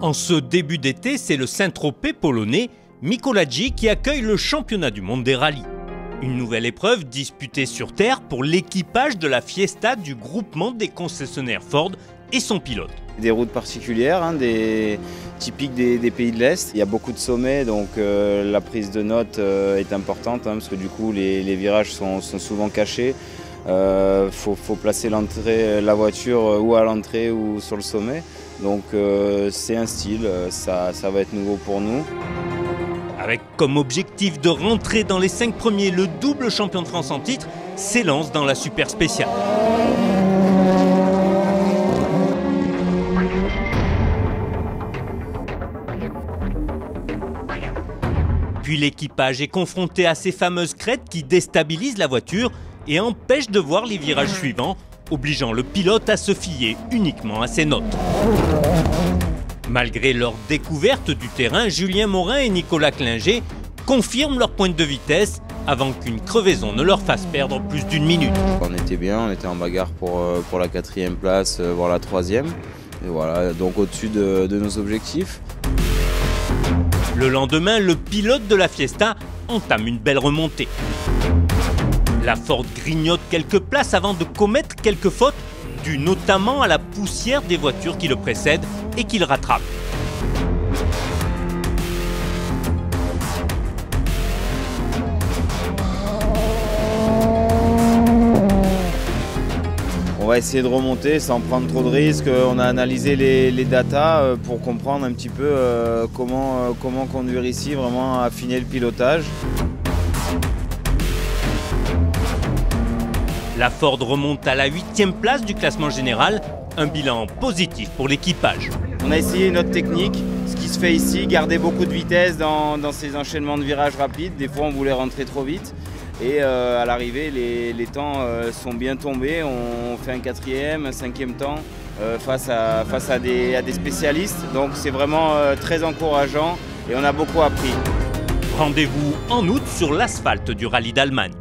En ce début d'été, c'est le Saint-Tropez polonais Michelangelo qui accueille le championnat du monde des rallyes. Une nouvelle épreuve disputée sur terre pour l'équipage de la Fiesta du groupement des concessionnaires Ford et son pilote. Des routes particulières, typiques des pays de l'Est. Il y a beaucoup de sommets, donc la prise de notes est importante, parce que du coup les virages sont souvent cachés. Faut placer la voiture ou à l'entrée ou sur le sommet. Donc c'est un style, ça va être nouveau pour nous. Avec comme objectif de rentrer dans les 5 premiers, le double champion de France en titre s'élance dans la super spéciale. Puis l'équipage est confronté à ces fameuses crêtes qui déstabilisent la voiture et empêchent de voir les virages suivants, obligeant le pilote à se fier uniquement à ses notes. Malgré leur découverte du terrain, Julien Morin et Nicolas Klinger confirment leur pointe de vitesse avant qu'une crevaison ne leur fasse perdre plus d'1 minute. On était bien, on était en bagarre pour la 4e place, voire la 3e. Et voilà, donc au-dessus de nos objectifs. Le lendemain, le pilote de la Fiesta entame une belle remontée. La Ford grignote quelques places avant de commettre quelques fautes, dues notamment à la poussière des voitures qui le précèdent et qu'il rattrape. On va essayer de remonter sans prendre trop de risques. On a analysé les datas pour comprendre un petit peu comment conduire ici, vraiment affiner le pilotage. La Ford remonte à la 8e place du classement général, un bilan positif pour l'équipage. On a essayé notre technique, ce qui se fait ici, garder beaucoup de vitesse dans ces enchaînements de virages rapides. Des fois on voulait rentrer trop vite et à l'arrivée les temps sont bien tombés. On fait un 4e, un 5e temps face à des spécialistes. Donc c'est vraiment très encourageant et on a beaucoup appris. Rendez-vous en août sur l'asphalte du rallye d'Allemagne.